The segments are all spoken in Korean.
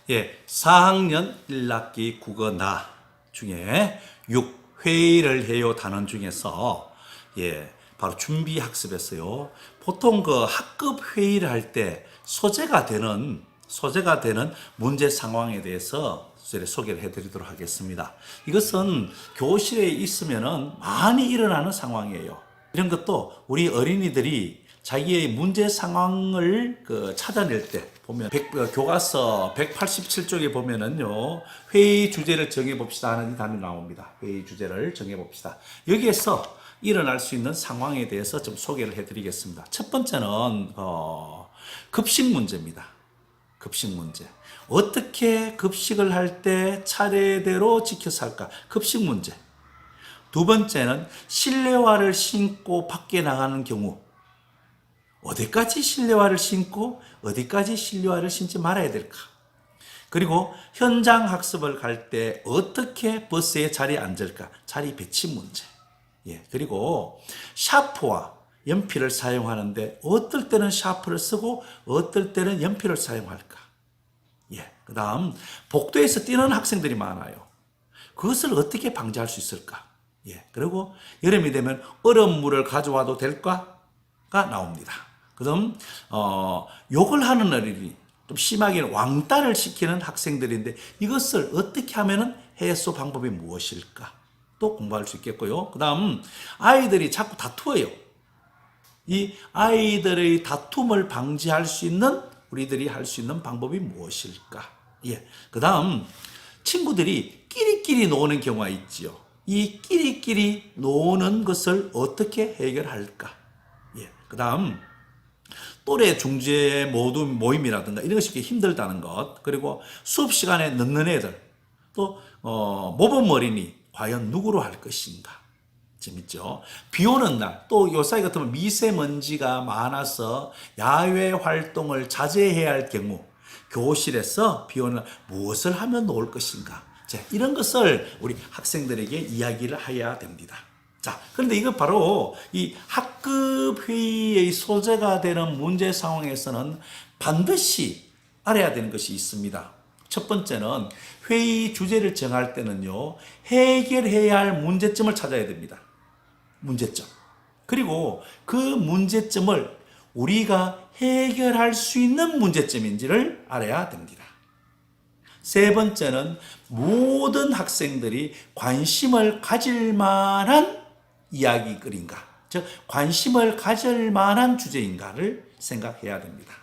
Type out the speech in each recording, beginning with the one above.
예, 4학년 1학기 국어 나 중에 6회의를 해요 단원 중에서 예, 바로 준비 학습에서요. 보통 그 학급 회의를 할 때 소재가 되는 문제 상황에 대해서 소개를 해드리도록 하겠습니다. 이것은 교실에 있으면은 많이 일어나는 상황이에요. 이런 것도 우리 어린이들이 자기의 문제 상황을 찾아낼 때 보면 교과서 187쪽에 보면은요, 회의 주제를 정해봅시다 하는 단이 나옵니다. 회의 주제를 정해봅시다. 여기에서 일어날 수 있는 상황에 대해서 좀 소개를 해드리겠습니다. 첫 번째는 급식 문제입니다. 급식 문제. 어떻게 급식을 할 때 차례대로 지켜서 할까? 급식 문제. 두 번째는 실내화를 신고 밖에 나가는 경우. 어디까지 실내화를 신고 어디까지 실내화를 신지 말아야 될까? 그리고 현장 학습을 갈 때 어떻게 버스에 자리에 앉을까? 자리 배치 문제. 예, 그리고 샤프와 연필을 사용하는데 어떨 때는 샤프를 쓰고 어떨 때는 연필을 사용할까? 예, 그 다음 복도에서 뛰는 학생들이 많아요. 그것을 어떻게 방지할 수 있을까? 예, 그리고 여름이 되면 얼음물을 가져와도 될까가 나옵니다. 그다음 욕을 하는 어린이, 좀 심하게는 왕따를 시키는 학생들인데 이것을 어떻게 하면은 해소 방법이 무엇일까? 또 공부할 수 있겠고요. 그다음 아이들이 자꾸 다투어요. 이 아이들의 다툼을 방지할 수 있는 우리들이 할 수 있는 방법이 무엇일까? 예. 그다음 친구들이 끼리끼리 노는 경우가 있지요. 이 끼리끼리 노는 것을 어떻게 해결할까? 예. 그다음 또래 중재 모두 모임이라든가 이런 것이 힘들다는 것, 그리고 수업 시간에 늦는 애들, 또 모범 어린이 과연 누구로 할 것인가? 재밌죠? 비 오는 날, 또 요 사이 같으면 미세먼지가 많아서 야외 활동을 자제해야 할 경우 교실에서 비 오는 날 무엇을 하면 놓을 것인가? 자, 이런 것을 우리 학생들에게 이야기를 해야 됩니다. 자, 그런데 이거 바로 이 학급 회의의 소재가 되는 문제 상황에서는 반드시 알아야 되는 것이 있습니다. 첫 번째는 회의 주제를 정할 때는요, 해결해야 할 문제점을 찾아야 됩니다. 문제점. 그리고 그 문제점을 우리가 해결할 수 있는 문제점인지를 알아야 됩니다. 세 번째는 모든 학생들이 관심을 가질 만한 이야기거리인가, 즉 관심을 가질 만한 주제인가를 생각해야 됩니다.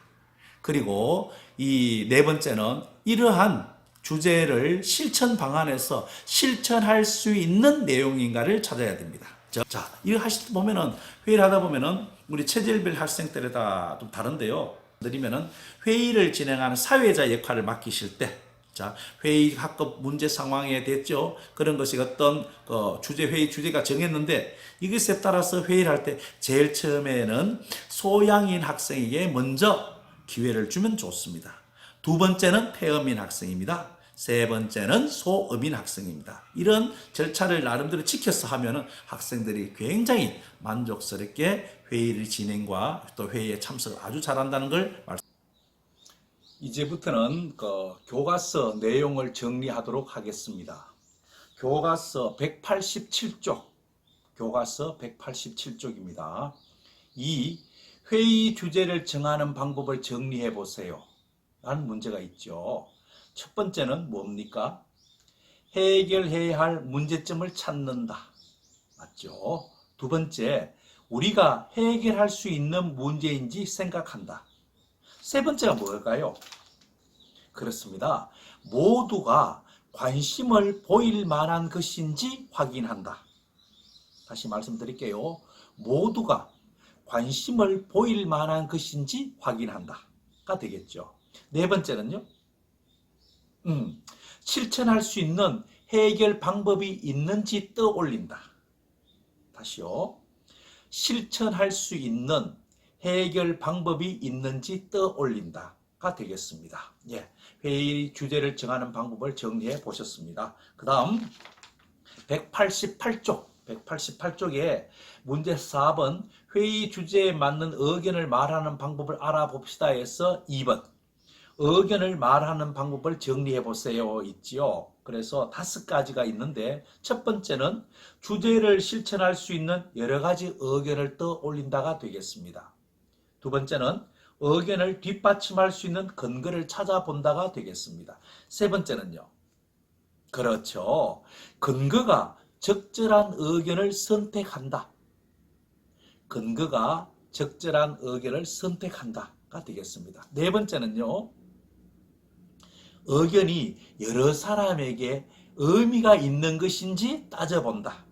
그리고 이 네 번째는 이러한 주제를 실천 방안에서 실천할 수 있는 내용인가를 찾아야 됩니다. 자, 이거 하실 때 보면은 회의를 하다 보면은 우리 체질별 학생 때보다 좀 다른데요. 드리면은 회의를 진행하는 사회자 역할을 맡기실 때, 자, 회의 학급 문제 상황에 됐죠. 그런 것이 어떤 회의 주제가 정했는데 이것에 따라서 회의를 할 때 제일 처음에는 소양인 학생에게 먼저 기회를 주면 좋습니다. 두 번째는 폐음인 학생입니다. 세 번째는 소음인 학생입니다. 이런 절차를 나름대로 지켜서 하면은 학생들이 굉장히 만족스럽게 회의를 진행과 또 회의에 참석을 아주 잘한다는 걸 말씀드립니다. 이제부터는 교과서 내용을 정리하도록 하겠습니다. 교과서 187쪽, 교과서 187쪽입니다. 이 회의 주제를 정하는 방법을 정리해 보세요. 라는 문제가 있죠. 첫 번째는 뭡니까? 해결해야 할 문제점을 찾는다. 맞죠? 두 번째, 우리가 해결할 수 있는 문제인지 생각한다. 세 번째가 뭘까요? 그렇습니다. 모두가 관심을 보일 만한 것인지 확인한다. 다시 말씀드릴게요. 모두가 관심을 보일 만한 것인지 확인한다가 되겠죠. 네 번째는요. 실천할 수 있는 해결 방법이 있는지 떠올린다. 다시요. 실천할 수 있는 해결 방법이 있는지 떠올린다가 되겠습니다. 예, 회의 주제를 정하는 방법을 정리해 보셨습니다. 그 다음 188쪽에 문제 4번 회의 주제에 맞는 의견을 말하는 방법을 알아봅시다에서 2번 의견을 말하는 방법을 정리해 보세요 있지요. 그래서 5가지가 있는데 첫 번째는 주제를 실천할 수 있는 여러 가지 의견을 떠올린다가 되겠습니다. 두 번째는 의견을 뒷받침할 수 있는 근거를 찾아본다가 되겠습니다. 세 번째는요. 그렇죠. 근거가 적절한 의견을 선택한다. 근거가 적절한 의견을 선택한다가 되겠습니다. 네 번째는요. 의견이 여러 사람에게 의미가 있는 것인지 따져본다.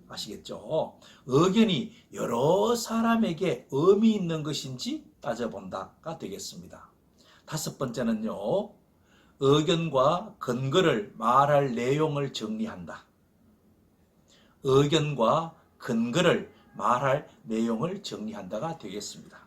아시겠죠? 의견이 여러 사람에게 의미 있는 것인지 따져본다가 되겠습니다. 다섯 번째는요. 의견과 근거를 말할 내용을 정리한다. 의견과 근거를 말할 내용을 정리한다가 되겠습니다.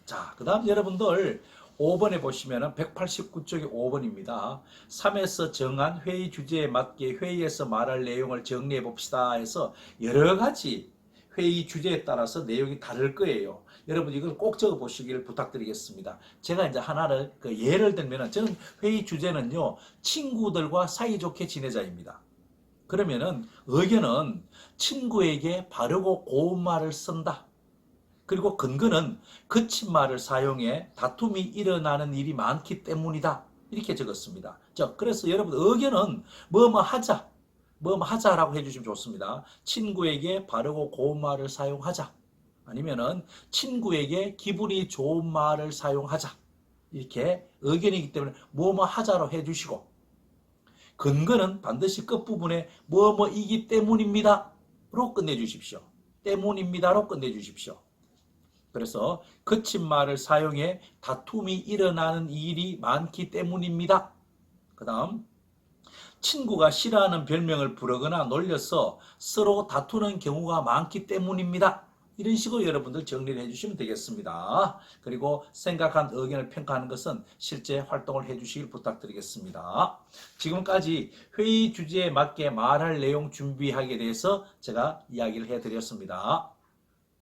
자, 그 다음 여러분들 5번에 보시면 189쪽의 5번입니다. 3에서 정한 회의 주제에 맞게 회의에서 말할 내용을 정리해 봅시다 해서 여러 가지 회의 주제에 따라서 내용이 다를 거예요. 여러분 이걸 꼭 적어 보시길 부탁드리겠습니다. 제가 이제 하나를 예를 들면 저는 회의 주제는요. 친구들과 사이좋게 지내자입니다. 그러면은 의견은 친구에게 바르고 고운 말을 쓴다. 그리고 근거는 거친 말을 사용해 다툼이 일어나는 일이 많기 때문이다. 이렇게 적었습니다. 자, 그래서 여러분 의견은 뭐뭐 하자. 뭐뭐 하자라고 해주시면 좋습니다. 친구에게 바르고 고운 말을 사용하자. 아니면은 친구에게 기분이 좋은 말을 사용하자. 이렇게 의견이기 때문에 뭐뭐 하자로 해주시고 근거는 반드시 끝부분에 뭐뭐이기 때문입니다로 끝내주십시오. 때문입니다로 끝내주십시오. 그래서 거친 말을 사용해 다툼이 일어나는 일이 많기 때문입니다. 그 다음 친구가 싫어하는 별명을 부르거나 놀려서 서로 다투는 경우가 많기 때문입니다. 이런 식으로 여러분들 정리를 해주시면 되겠습니다. 그리고 생각한 의견을 평가하는 것은 실제 활동을 해주시길 부탁드리겠습니다. 지금까지 회의 주제에 맞게 말할 내용 준비하기에 대해서 제가 이야기를 해드렸습니다.